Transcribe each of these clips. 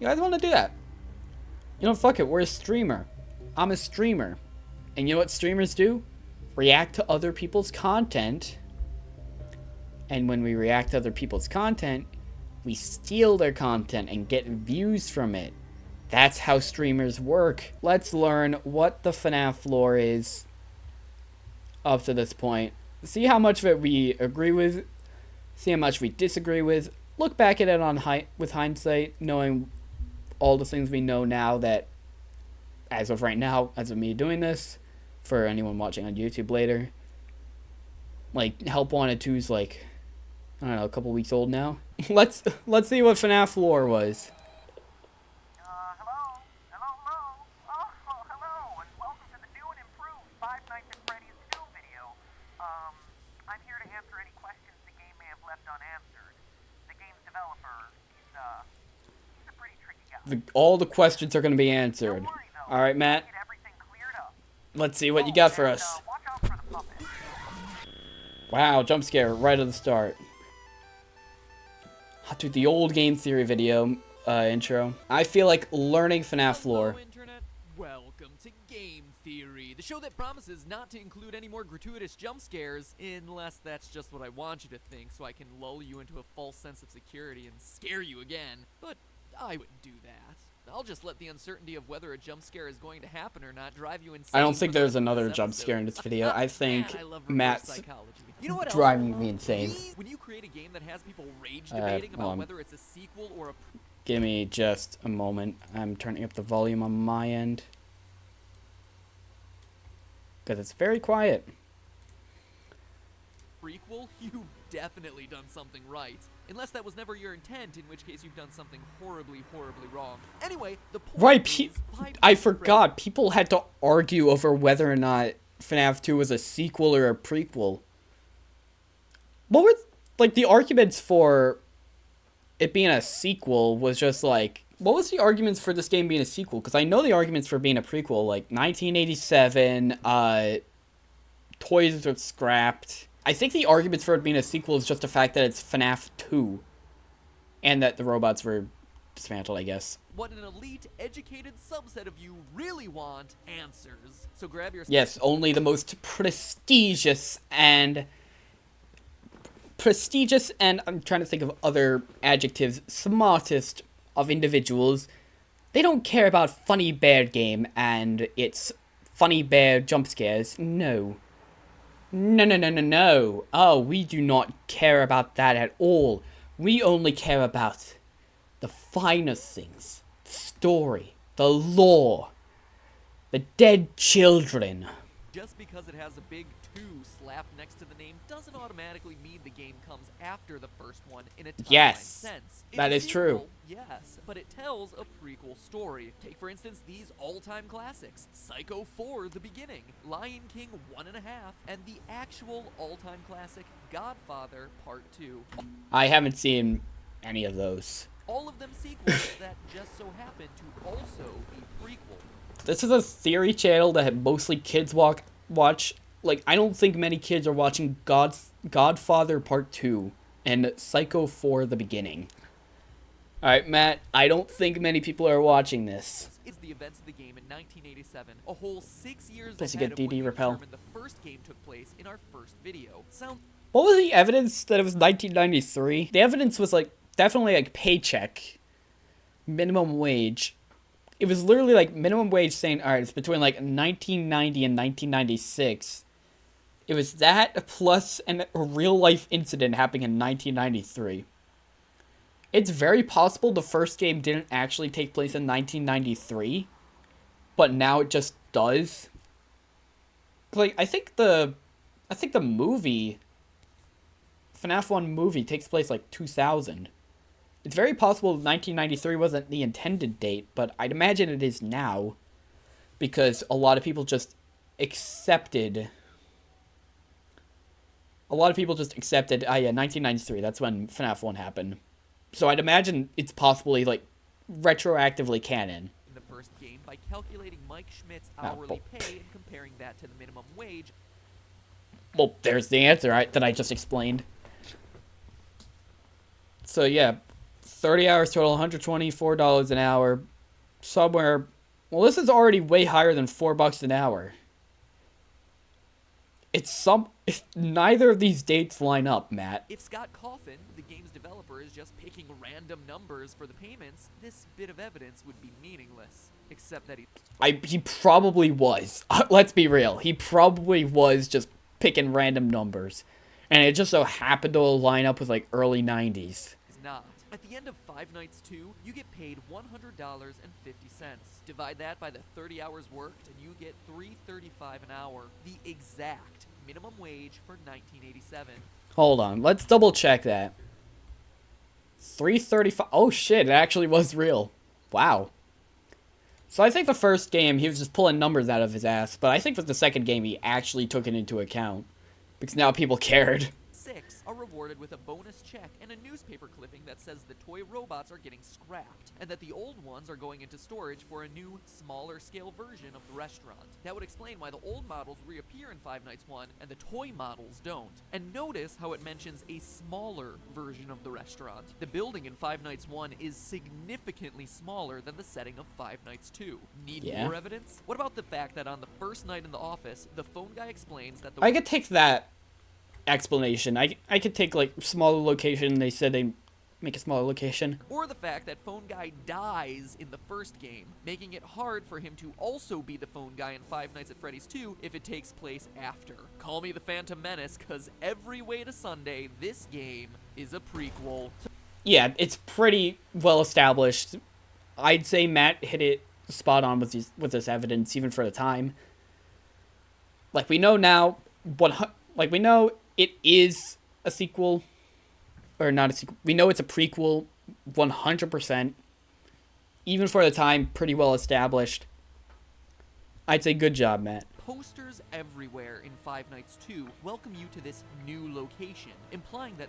You guys want to do that? You know, fuck it. We're a streamer. I'm a streamer. And you know what streamers do? React to other people's content. And when we react to other people's content, we steal their content and get views from it. That's how streamers work. Let's learn what the FNaF lore is up to this point. See how much of it we agree with. See how much we disagree with. Look back at it with hindsight, knowing all the things we know now that, as of right now, as of me doing this, for anyone watching on YouTube later, like, Help Wanted 2's like, I don't know, a couple weeks old now. Let's see what FNaF lore was. Hello? Oh, hello, and welcome to the new and improved Five Nights at Freddy's 2 video. I'm here to answer any questions the game may have left unanswered. The game's developer, he's a pretty tricky guy. All the questions are going to be answered. All right, Matt. Let's see what you got for us. Watch out for the puppet. Wow, jump scare right at the start. Dude, the old game theory video intro. I feel like learning FNaF lore. Hello, Internet. Welcome to Game Theory, the show that promises not to include any more gratuitous jump scares, unless that's just what I want you to think, so I can lull you into a false sense of security and scare you again. But I wouldn't do that. I'll just let the uncertainty of whether a jump scare is going to happen or not drive you insane. I don't think there's another jump scare in this video. I think Matt's driving me insane. When you create a game that has people rage debating about whether it's a sequel or a Give me just a moment. I'm turning up the volume on my end, because it's very quiet. prequel, you've definitely done something right. Unless that was never your intent, in which case you've done something horribly, horribly wrong. Anyway, the point Right, is, I forgot. People had to argue over whether or not FNaF 2 was a sequel or a prequel. What were, like, the arguments for it being a sequel was just, like... What was the arguments for this game being a sequel? Because I know the arguments for being a prequel, like, 1987, toys were scrapped. I think the arguments for it being a sequel is just the fact that it's FNaF 2. And that the robots were dismantled, I guess. What an elite, educated subset of you really want answers. So grab your... Yes, only the most prestigious and I'm trying to think of other adjectives, smartest of individuals. They don't care about Funny Bear Game and its Funny Bear jump scares. No. No. Oh, we do not care about that at all. We only care about the finer things. The story. The lore. The dead children. Just because it has a big 2 slapped next to the name doesn't automatically mean the game comes after the first one in a timeline sense. That is true. Yes, but it tells a prequel story. Take, for instance, these all-time classics. Psycho 4, The Beginning, Lion King 1.5, and the actual all-time classic, Godfather Part 2. I haven't seen any of those. All of them sequels that just so happen to also be prequel. This is a theory channel that mostly kids watch. Like, I don't think many kids are watching Godfather Part 2 and Psycho 4 The Beginning. Alright, Matt, I don't think many people are watching this. It's the events of the game in 1987, a whole 6 years Plus you ahead get of when DD we Repel. determined the first game took place in our first video. What was the evidence that it was 1993? The evidence was, like, definitely, like, paycheck. Minimum wage. It was literally, like, minimum wage saying, alright, it's between, like, 1990 and 1996. It was that plus a real-life incident happening in 1993. It's very possible the first game didn't actually take place in 1993, but now it just does. Like, I think the movie, FNaF 1 movie, takes place, like, 2000. It's very possible 1993 wasn't the intended date, but I'd imagine it is now, because a lot of people just accepted... yeah, 1993, that's when FNaF 1 happened. So I'd imagine it's possibly, like, retroactively canon. In the first game, by calculating Mike Schmidt's hourly pay and comparing that to the minimum wage. Well, there's the answer that I just explained. So yeah, 30 hours total, $124 an hour. Somewhere. Well, this is already way higher than $4 an hour. Neither of these dates line up, Matt. If Scott Coffin, the game's developer, is just picking random numbers for the payments, this bit of evidence would be meaningless. Except that he probably was. Let's be real. He probably was just picking random numbers. And it just so happened to line up with, like, early 90s. is not. At the end of Five Nights 2, you get paid $100.50. Divide that by the 30 hours worked, and you get $3.35 an hour, the exact minimum wage for 1987. Hold on, let's double check that. $3.35. Oh shit, it actually was real. Wow. So I think the first game he was just pulling numbers out of his ass, but I think with the second game he actually took it into account because now people cared. 6 are rewarded with a bonus check and a newspaper clipping that says the toy robots are getting scrapped, and that the old ones are going into storage for a new, smaller scale version of the restaurant. That would explain why the old models reappear in Five Nights 1 and the toy models don't. And notice how it mentions a smaller version of the restaurant. The building in Five Nights 1 is significantly smaller than the setting of Five Nights 2. Need more evidence? What about the fact that on the first night in the office, the phone guy explains that I could take that explanation. I could take, like, smaller location. They said they make a smaller location. Or the fact that phone guy dies in the first game, making it hard for him to also be the phone guy in Five Nights at Freddy's 2 if it takes place after. Call me the Phantom Menace, cause every way to Sunday, this game is a prequel. Yeah, it's pretty well established. I'd say Matt hit it spot on with this evidence, even for the time. Like, we know now we know it is a sequel, or not a sequel. We know it's a prequel, 100%. Even for the time, pretty well established. I'd say good job, Matt. Posters everywhere in Five Nights 2 welcome you to this new location, implying that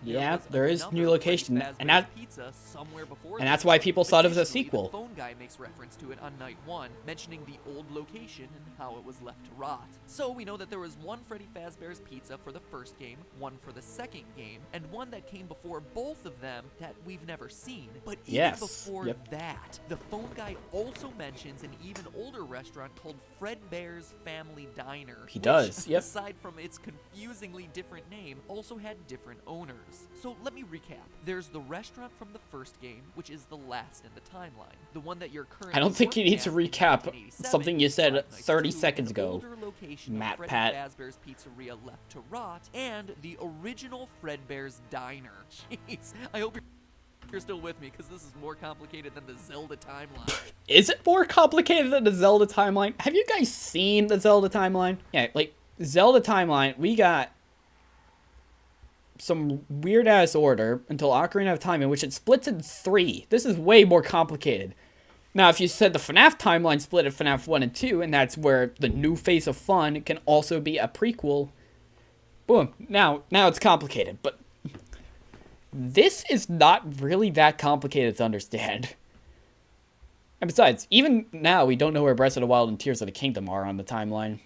there is new location, and pizza somewhere before. And that's why people thought it was a sequel. The phone guy makes reference to it on night 1, mentioning the old location and how it was left to rot. So we know that there was one Freddy Fazbear's Pizza for the first game, one for the second game, and one that came before both of them that we've never seen. But even before that, the phone guy also mentions an even older restaurant called Fredbear's Family Diner. He does, which, aside from its confusingly different name, also had different owners. So let me recap. There's the restaurant from the first game, which is the last in the timeline. The one that you're currently I don't think you need to recap something you said 30 seconds ago, Matpat. Fazbear's Pizzeria left to rot, and the original Fredbear's Diner. Jeez, I hope you're still with me, because this is more complicated than the Zelda timeline. Is it more complicated than the Zelda timeline? Have you guys seen the Zelda timeline? Yeah, like, Zelda timeline, we got some weird-ass order until Ocarina of Time, in which it splits in 3. This is way more complicated. Now, if you said the FNaF timeline split at FNaF 1 and 2, and that's where the new Face of Fun can also be a prequel, boom, now it's complicated, but this is not really that complicated to understand. And besides, even now, we don't know where Breath of the Wild and Tears of the Kingdom are on the timeline.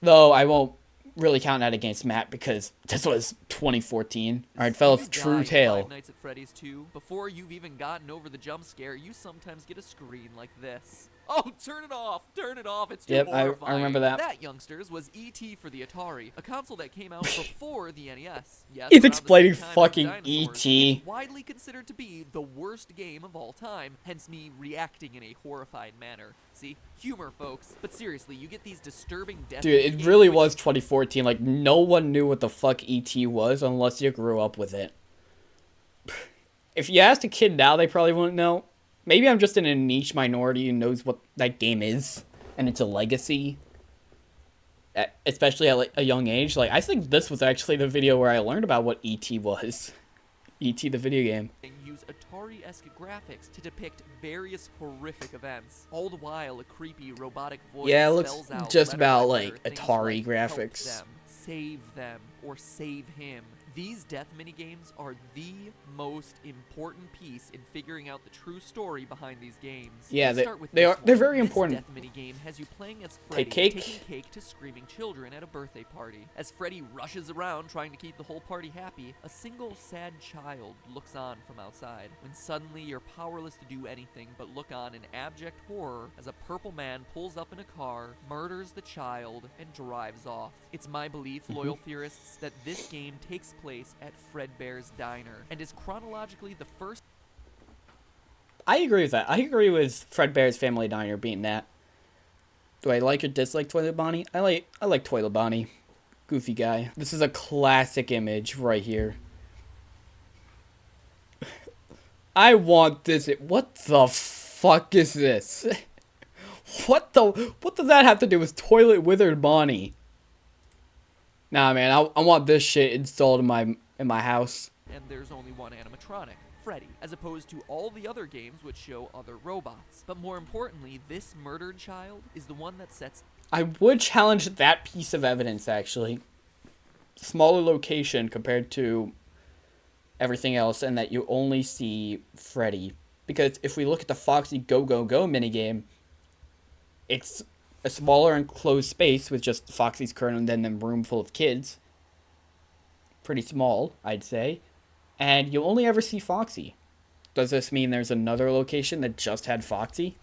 Though, I won't really count that against Matt, because this was 2014. Alright, fellas, true tale. Five Nights at Freddy's 2, before you've even gotten over the jump scare, you sometimes get a screen like this. Oh, turn it off! Turn it off! It's too horrifying. I remember that. That, youngsters, was E.T. for the Atari, a console that came out before the NES. Yes, he's explaining fucking E.T. It's widely considered to be the worst game of all time, hence me reacting in a horrified manner. See? Humor, folks. But seriously, you get these disturbing deaths. Dude, it really was 2014. Like, no one knew what the fuck E.T. was unless you grew up with it. If you asked a kid now, they probably wouldn't know. Maybe I'm just in a niche minority who knows what that game is, and it's a legacy, especially at like, a young age. Like, I think this was actually the video where I learned about what E.T. was. E.T. the video game. And use Atari-esque graphics to depict various horrific events. All the while, a creepy robotic voice it looks spells out just about letter like things Atari like, graphics. Help them, save them, or save him. These death minigames are the most important piece in figuring out the true story behind these games. Yeah, Let's start with they're this one. very This important. death minigame has you playing as Freddy, cake. taking cake to screaming children at a birthday party. As Freddy rushes around trying to keep the whole party happy, a single sad child looks on from outside, when suddenly you're powerless to do anything but look on in abject horror as a purple man pulls up in a car, murders the child, and drives off. It's my belief, loyal theorists, that this game takes place at Fredbear's Diner, and is chronologically the first... I agree with that. I agree with Fredbear's Family Diner being that. Do I like or dislike Toilet Bonnie? I like Toilet Bonnie. Goofy guy. This is a classic image right here. I want this. What the fuck is this? What does that have to do with Toilet Withered Bonnie? Nah, man, I want this shit installed in my house. And there's only one animatronic, Freddy, as opposed to all the other games which show other robots. But more importantly, this murdered child is the one that sets... I would challenge that piece of evidence, actually. Smaller location compared to everything else, and that you only see Freddy. Because if we look at the Foxy Go Go Go minigame, it's a smaller enclosed space with just Foxy's current and then a room full of kids. Pretty small, I'd say. And you only ever see Foxy. Does this mean there's another location that just had Foxy?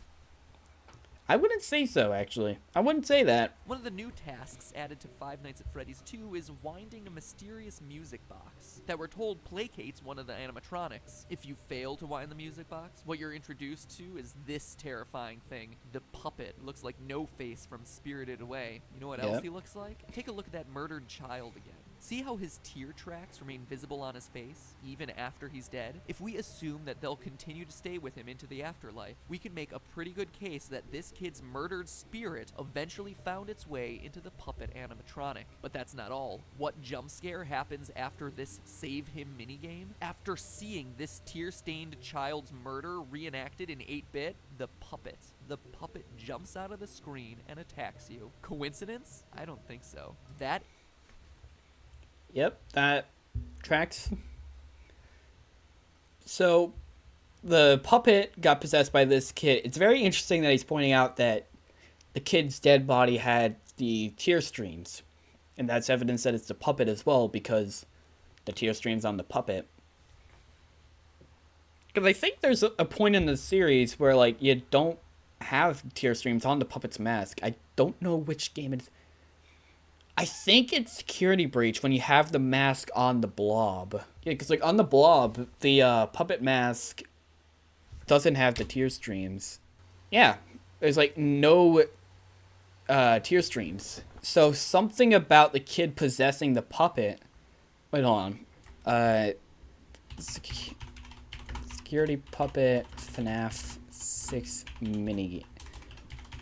I wouldn't say so, actually. I wouldn't say that. One of the new tasks added to Five Nights at Freddy's 2 is winding a mysterious music box that we're told placates one of the animatronics. If you fail to wind the music box, what you're introduced to is this terrifying thing, the puppet. Looks like No Face from Spirited Away. You know what else he looks like? Take a look at that murdered child again. See how his tear tracks remain visible on his face, even after he's dead? If we assume that they'll continue to stay with him into the afterlife, we can make a pretty good case that this kid's murdered spirit eventually found its way into the puppet animatronic. But that's not all. What jump scare happens after this Save Him minigame? After seeing this tear-stained child's murder reenacted in 8-bit, the puppet jumps out of the screen and attacks you. Coincidence? I don't think so. Yep, that tracks. So, the puppet got possessed by this kid. It's very interesting that he's pointing out that the kid's dead body had the tear streams. And that's evidence that it's the puppet as well, because the tear streams on the puppet. Because I think there's a point in the series where, like, you don't have tear streams on the puppet's mask. I don't know which game it is. I think it's Security Breach when you have the mask on the blob. Yeah, because, like, on the blob, the puppet mask doesn't have the tear streams. Yeah, there's, like, no tear streams. So something about the kid possessing the puppet... Wait, hold on. Security Puppet FNaF 6 minigame.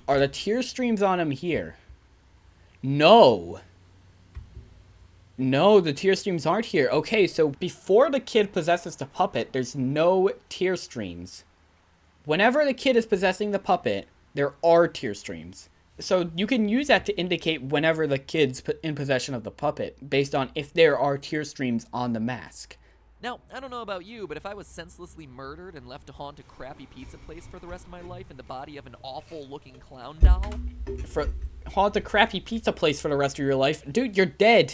Are the tear streams on him here? No, the tear streams aren't here. Okay, so before the kid possesses the puppet, there's no tear streams. Whenever the kid is possessing the puppet, there are tear streams. So you can use that to indicate whenever the kid's in possession of the puppet, based on if there are tear streams on the mask. Now, I don't know about you, but if I was senselessly murdered and left to haunt a crappy pizza place for the rest of my life in the body of an awful-looking clown doll... Haunt a crappy pizza place for the rest of your life? Dude, you're dead!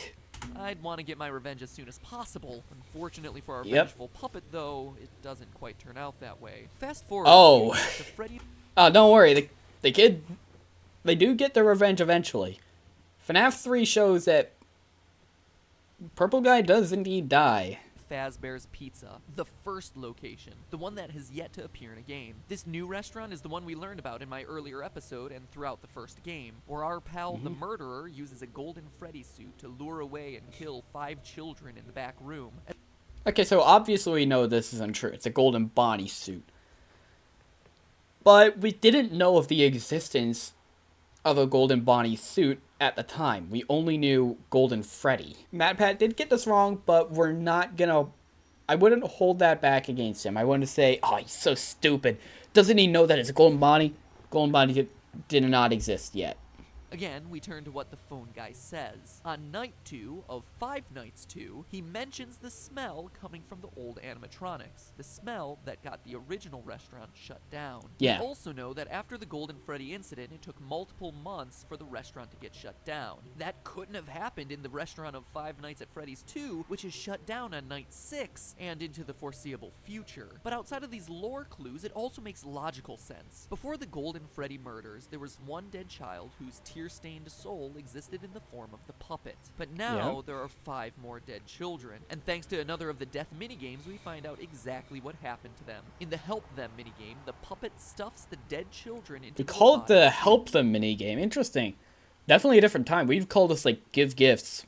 I'd want to get my revenge as soon as possible. Unfortunately for our vengeful puppet, though, it doesn't quite turn out that way. Fast forward to Freddy... Oh, don't worry, they do get their revenge eventually. FNaF 3 shows that Purple Guy does indeed die. Fazbear's Pizza, the first location, the one that has yet to appear in a game. This new restaurant is the one we learned about in my earlier episode and throughout the first game, where our pal the murderer uses a golden Freddy suit to lure away and kill 5 children in the back room. Okay, so obviously we know this isn't true. It's a golden Bonnie suit. But we didn't know of the existence of a golden Bonnie suit at the time. We only knew Golden Freddy. Matpat did get this wrong, but we're not gonna... I wouldn't hold that back against him. I wouldn't say, oh, he's so stupid. Doesn't he know that it's Golden Bonnie? Golden Bonnie did not exist yet. Again, we turn to what the phone guy says. On night 2 of Five Nights 2, he mentions the smell coming from the old animatronics, the smell that got the original restaurant shut down. Yeah. We also know that after the Golden Freddy incident, it took multiple months for the restaurant to get shut down. That couldn't have happened in the restaurant of Five Nights at Freddy's 2, which is shut down on night 6 and into the foreseeable future. But outside of these lore clues, it also makes logical sense. Before the Golden Freddy murders, there was one dead child whose tear-stained soul existed in the form of the puppet. But now there are 5 more dead children, and thanks to another of the death minigames, we find out exactly what happened to them. In the Help Them minigame, the puppet stuffs the dead children into We call it the bodies. Help Them minigame. Interesting. Definitely a different time. We've called this, like, Give Gifts.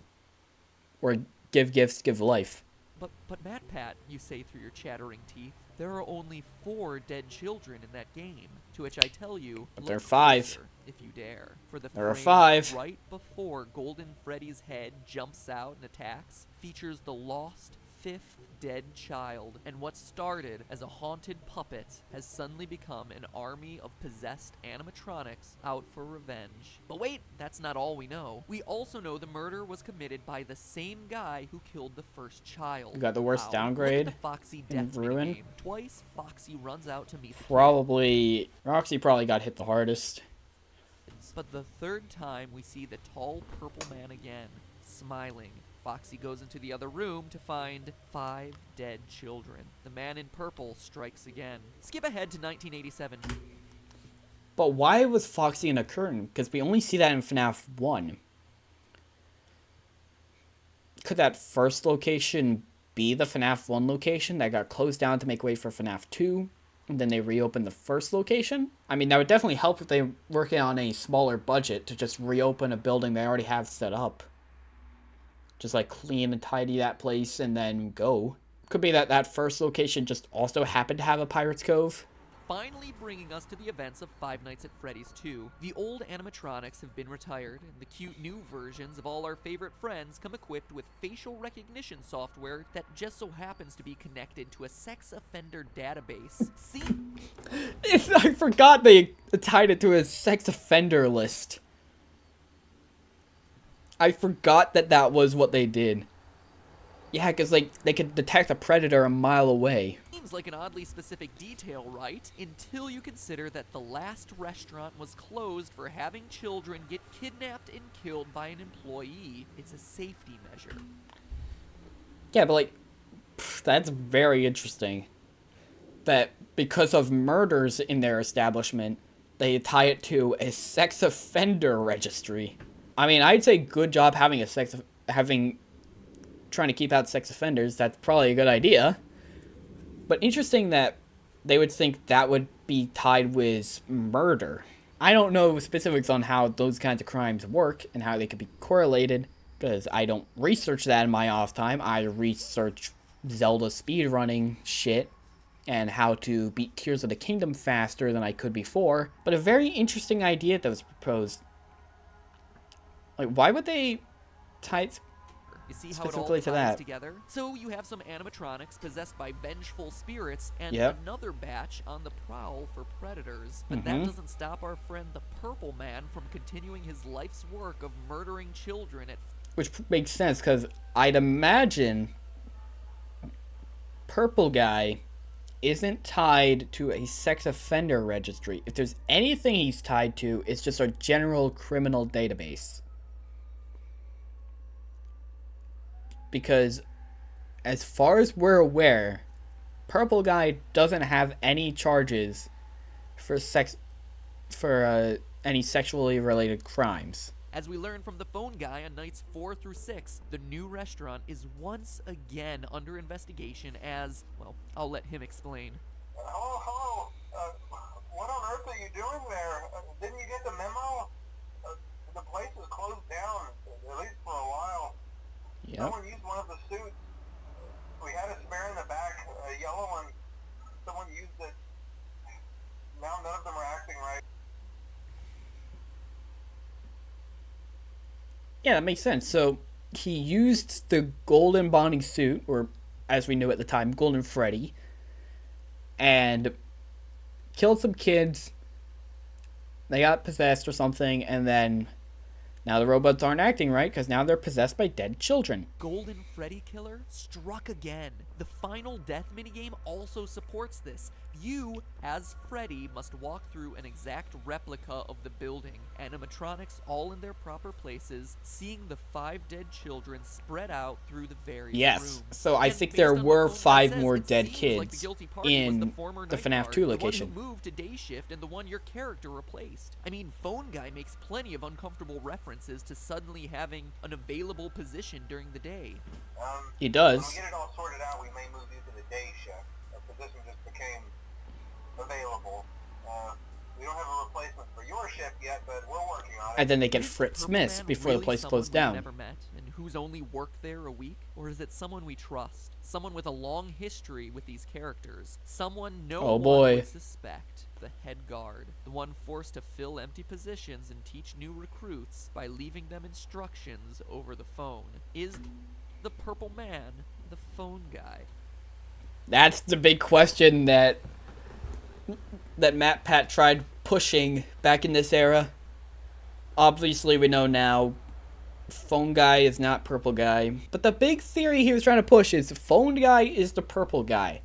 Or Give Gifts, Give Life. But Matpat, you say through your chattering teeth, there are only 4 dead children in that game. To which I tell you, But look there are 5. closer, if you dare. For the There are frame 5. right before Golden Freddy's head jumps out and attacks features the lost 5th dead child, and what started as a haunted puppet has suddenly become an army of possessed animatronics out for revenge. But wait, that's not all we know. We also know the murder was committed by the same guy who killed the first child. You got the worst Wow. downgrade Look at the Foxy in death Ruin. minigame. Twice, Foxy runs out to meet the Probably... Roxy probably got hit the hardest. kids. But the third time we see the tall purple man again, smiling. Foxy goes into the other room to find 5 dead children. The man in purple strikes again. Skip ahead to 1987. But why was Foxy in a curtain? Because we only see that in FNaF 1. Could that first location be the FNaF 1 location that got closed down to make way for FNaF 2? And then they reopened the first location? I mean, that would definitely help if they were working on a smaller budget to just reopen a building they already have set up. Just like clean and tidy that place and then go. Could be that that first location just also happened to have a Pirate's Cove. Finally bringing us to the events of Five Nights at Freddy's 2. The old animatronics have been retired, and the cute new versions of all our favorite friends come equipped with facial recognition software that just so happens to be connected to a sex offender database. See? I forgot they tied it to a sex offender list. I forgot that that was what they did. Yeah, because like they could detect a predator a mile away. Seems like an oddly specific detail, right? Until you consider that the last restaurant was closed for having children get kidnapped and killed by an employee. It's a safety measure. Yeah, but like, that's very interesting. That because of murders in their establishment, they tie it to a sex offender registry. I mean, I'd say good job having trying to keep out sex offenders. That's probably a good idea. But interesting that they would think that would be tied with murder. I don't know specifics on how those kinds of crimes work and how they could be correlated, because I don't research that in my off time. I research Zelda speedrunning shit and how to beat Tears of the Kingdom faster than I could before. But a very interesting idea that was proposed. Like, why would they tie it You see how it all specifically ties to that? together? So you have some animatronics possessed by vengeful spirits and Yep. another batch on the prowl for predators. But that doesn't stop our friend the Purple Man from continuing his life's work of murdering children at... Which makes sense, because I'd imagine Purple Guy isn't tied to a sex offender registry. If there's anything he's tied to, it's just our general criminal database. Because, as far as we're aware, Purple Guy doesn't have any charges for any sexually related crimes. As we learn from the phone guy on nights 4 through 6, the new restaurant is once again under investigation as... Well, I'll let him explain. Hello. What on earth are you doing there? Didn't you get the memo? The place is closed down, at least for a while. Yep. Someone used one of the suits. We had a spare in the back, a yellow one. Someone used it. Now none of them are acting right. Yeah, that makes sense. So, he used the golden bonding suit, or as we knew at the time, Golden Freddy, and killed some kids. They got possessed or something, and then Now the robots aren't acting right because now they're possessed by dead children. Golden Freddy Killer struck again. The final death minigame also supports this. You, as Freddy, must walk through an exact replica of the building, animatronics all in their proper places, seeing the 5 dead children spread out through the various rooms. So I And think based there on what were Phone Guy 5 says, more it dead seems like the kids guilty party was in former the night FNaF guard, 2 the location. one who moved to day shift and the one your character replaced. I mean, Phone Guy makes plenty of uncomfortable references to suddenly having an available position during the day. He does. When we get it all sorted out, we may move you to the day shift. A position just became available. We don't have a replacement for your shift yet, but we're working on it. And then they get Is Fritz Purple Smith Man before really the place someone closed we've down. never met and who's only worked there a week? Or is it someone we trust? Someone with a long history with these characters? Someone no Oh, one boy. would suspect? The head guard. The one forced to fill empty positions and teach new recruits by leaving them instructions over the phone. Is the Purple Man the Phone Guy? That's the big question that Matpat tried pushing back in this era. Obviously, we know now Phone Guy is not Purple Guy. But the big theory he was trying to push is Phone Guy is the Purple Guy.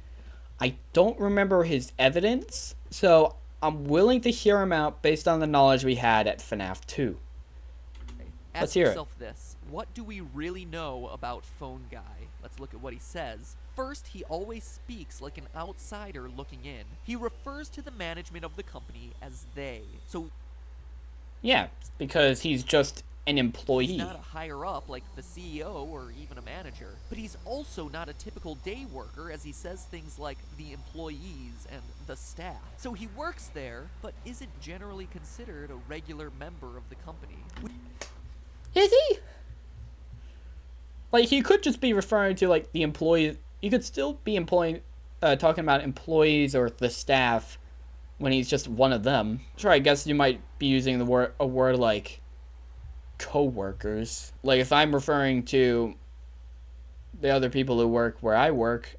I don't remember his evidence, so I'm willing to hear him out based on the knowledge we had at FNaF 2. Let's Ask hear it. yourself this. What do we really know about Phone Guy? Let's look at what he says. First, he always speaks like an outsider looking in. He refers to the management of the company as they. So Yeah, because he's just an he's employee. not a higher up like the CEO or even a manager. But he's also not a typical day worker, as he says things like the employees and the staff. So he works there, but isn't generally considered a regular member of the company. Is he? Like, he could just be referring to, like, the employees. You could still be talking about employees or the staff when he's just one of them. Sure, I guess you might be using a word like co-workers. Like, if I'm referring to the other people who work where I work,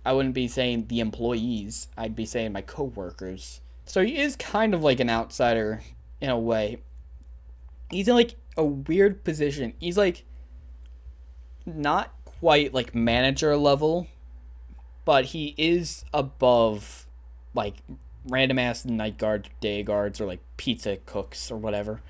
I wouldn't be saying the employees. I'd be saying my co-workers. So he is kind of like an outsider in a way. He's in, like, a weird position. He's, like, not quite, like, manager level, but he is above, like, random-ass night guards, day guards, or, like, pizza cooks or whatever.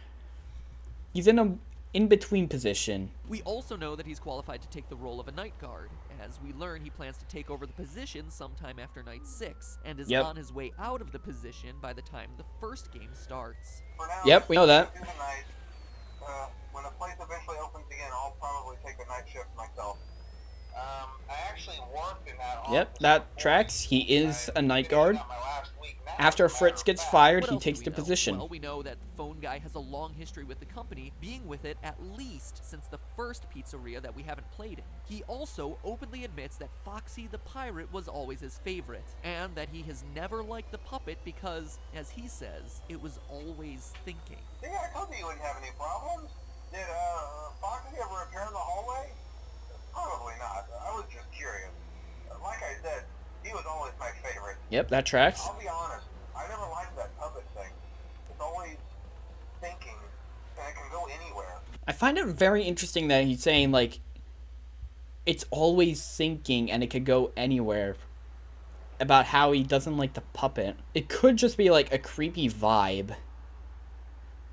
He's in a in-between position. We also know that he's qualified to take the role of a night guard. As we learn, he plans to take over the position sometime after night 6, and is Yep. on his way out of the position by the time the first game starts. For now, Yep, we know that. do the night. When the place eventually opens again, I'll probably take the night shift myself. I actually worked in that Yep, office that before. tracks. He is a night Finishing guard. out my last week now, After as a matter Fritz of gets fact. fired, What he else do takes we the know? position. Well, we know that the Phone Guy has a long history with the company, being with it at least since the first pizzeria that we haven't played in. He also openly admits that Foxy the Pirate was always his favorite, and that he has never liked the puppet because, as he says, it was always thinking. Yeah, I told you you wouldn't have any problems. Did Foxy ever appear in the hallway? Probably not. I was just curious. Like I said, he was always my favorite. Yep, that tracks. I'll be honest, I never liked that puppet thing. It's always thinking, and it can go anywhere. I find it very interesting that he's saying, like, it's always thinking and it could go anywhere. About how he doesn't like the puppet. It could just be, like, a creepy vibe.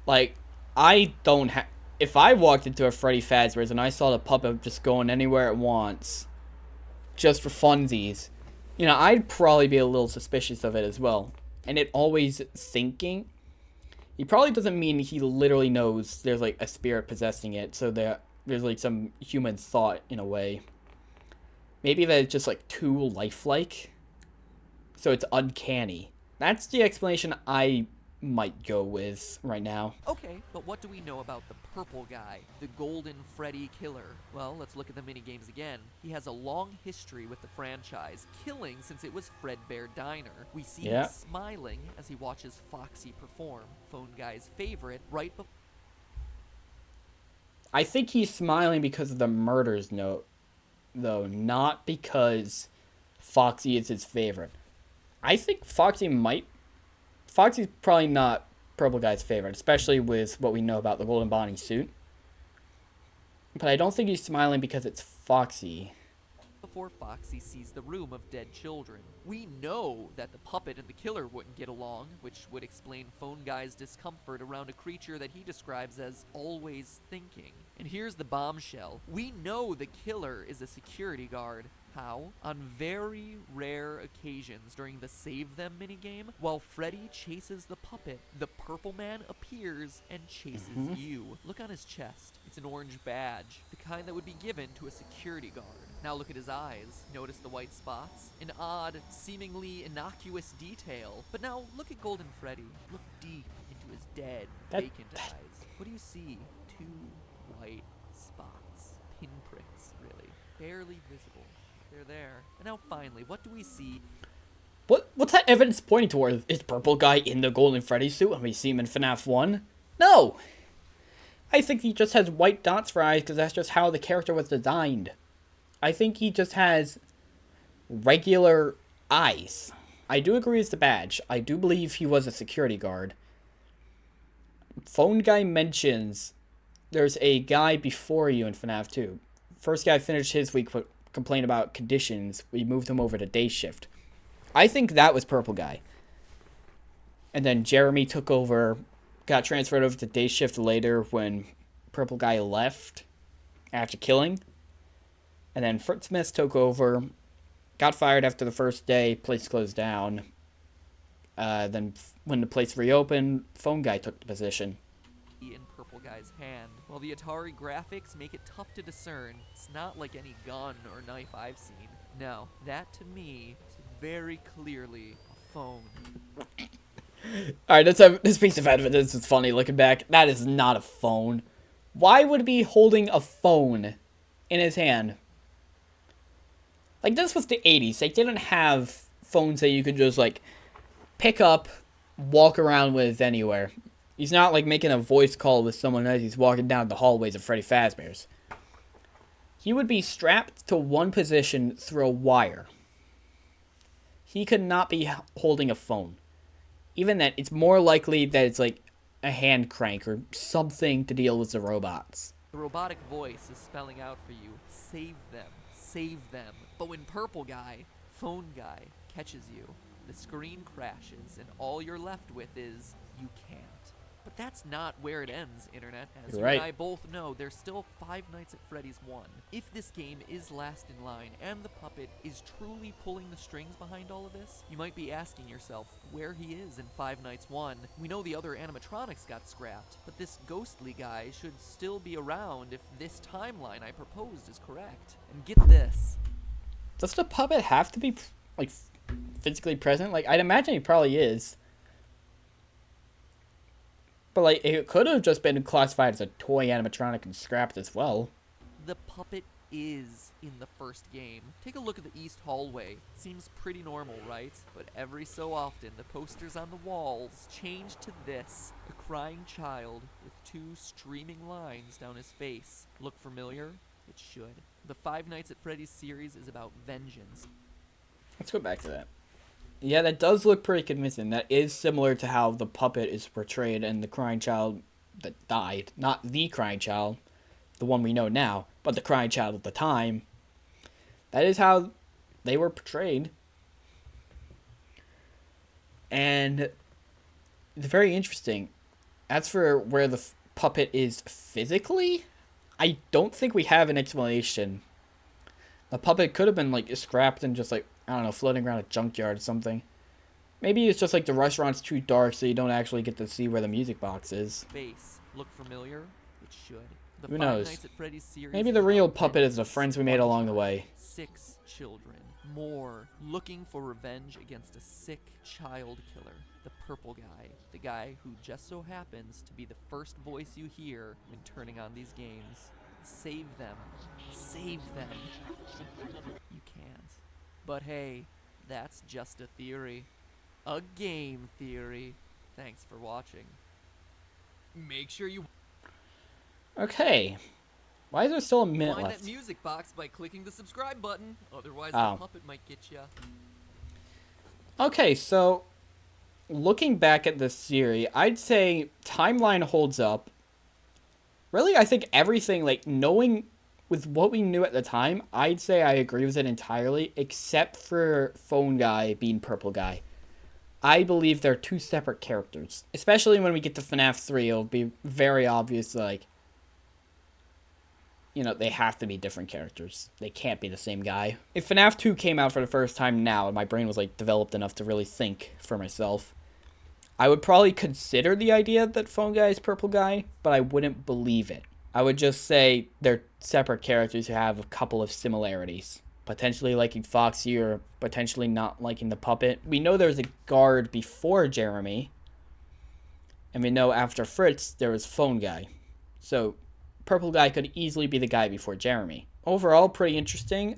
Like, I don't have... If I walked into a Freddy Fazbear's and I saw the puppet just going anywhere it wants, just for funsies, you know, I'd probably be a little suspicious of it as well. And it always thinking... He probably doesn't mean he literally knows there's, like, a spirit possessing it, so there's, like, some human thought, in a way. Maybe that it's just, like, too lifelike, so it's uncanny. That's the explanation I might go with right now. Okay, but what do we know about the Purple Guy, the Golden Freddy Killer? Well, let's look at the minigames again. He has a long history with the franchise, killing since it was Fredbear Diner. We see him smiling as he watches Foxy perform, Phone Guy's favorite, right before... I think he's smiling because of the murders note, though, not because Foxy is his favorite. I think Foxy's probably not Purple Guy's favorite, especially with what we know about the Golden Bonnie suit. But I don't think he's smiling because it's Foxy. Before Foxy sees the room of dead children. We know that the puppet and the killer wouldn't get along, which would explain Phone Guy's discomfort around a creature that he describes as always thinking. And here's the bombshell. We know the killer is a security guard. How? On very rare occasions during the Save Them minigame, while Freddy chases the puppet, the Purple Man appears and chases you. Look on his chest. It's an orange badge, the kind that would be given to a security guard. Now look at his eyes. Notice the white spots? An odd, seemingly innocuous detail. But now look at Golden Freddy. Look deep into his dead, vacant eyes. What do you see? Two white spots. Pinpricks, really. Barely visible. They're there. And now finally, what do we see? What's that evidence pointing toward? Is Purple Guy in the Golden Freddy suit when we see him in FNaF 1? No! I think he just has white dots for eyes because that's just how the character was designed. I think he just has regular eyes. I do agree with the badge. I do believe he was a security guard. Phone Guy mentions there's a guy before you in FNaF 2. First guy finished his week but complained about conditions. We moved him over to day shift. I think that was Purple Guy. And then Jeremy took over, got transferred over to day shift later when Purple Guy left after killing. And then Fritz Smith took over, got fired after the first day, place closed down. Then when the place reopened, Phone Guy took the position. In Purple Guy's hand. While the Atari graphics make it tough to discern, it's not like any gun or knife I've seen. No, that to me is very clearly a phone. Alright, this piece of evidence is funny looking back. That is not a phone. Why would he be holding a phone in his hand? Like, this was the 80s. They didn't have phones that you could just, like, pick up, walk around with anywhere. He's not, like, making a voice call with someone as he's walking down the hallways of Freddy Fazbear's. He would be strapped to one position through a wire. He could not be holding a phone. Even then, it's more likely that it's, like, a hand crank or something to deal with the robots. The robotic voice is spelling out for you, save them, save them. But when Purple Guy, Phone Guy, catches you, the screen crashes and all you're left with is, you can't. But that's not where it ends, Internet. As you and I both know, there's still Five Nights at Freddy's 1. If this game is last in line and the puppet is truly pulling the strings behind all of this, you might be asking yourself where he is in Five Nights 1. We know the other animatronics got scrapped, but this ghostly guy should still be around if this timeline I proposed is correct. And get this. Does the puppet have to be, like, physically present? Like, I'd imagine he probably is. But, like, it could have just been classified as a toy animatronic and scrapped as well. The puppet is in the first game. Take a look at the east hallway. Seems pretty normal, right? But every so often, the posters on the walls change to this. A crying child with two streaming lines down his face. Look familiar? It should. The Five Nights at Freddy's series is about vengeance. Let's go back to that. Yeah, that does look pretty convincing. That is similar to how the puppet is portrayed in the crying child that died. Not the crying child, the one we know now, but the crying child at the time. That is how they were portrayed. And it's very interesting. As for where the puppet is physically, I don't think we have an explanation. The puppet could have been, like, scrapped and just, like, I don't know, floating around a junkyard or something. Maybe it's just like the restaurant's too dark so you don't actually get to see where the music box is. Face. Look familiar? It should. The Who Five knows? Nights at Freddy's series Maybe is the real about puppet is the vengeance. friends we made One along the child, way. 6 children. More. Looking for revenge against a sick child killer. The Purple Guy. The guy who just so happens to be the first voice you hear when turning on these games. Save them. Save them. You can't. But hey, that's just a theory. A game theory. Thanks for watching. Make sure you Okay. Why is there still a minute find left? that music box by clicking the subscribe button. Otherwise, Oh. the puppet might get ya. Okay, so looking back at this series, I'd say timeline holds up. Really, I think everything, like, knowing with what we knew at the time, I'd say I agree with it entirely, except for Phone Guy being Purple Guy. I believe they're two separate characters. Especially when we get to FNaF 3, it'll be very obvious, like, you know, they have to be different characters. They can't be the same guy. If FNaF 2 came out for the first time now, and my brain was, like, developed enough to really think for myself, I would probably consider the idea that Phone Guy is Purple Guy, but I wouldn't believe it. I would just say they're separate characters who have a couple of similarities. Potentially liking Foxy or potentially not liking the puppet. We know there's a guard before Jeremy. And we know after Fritz, there was Phone Guy. So, Purple Guy could easily be the guy before Jeremy. Overall, pretty interesting.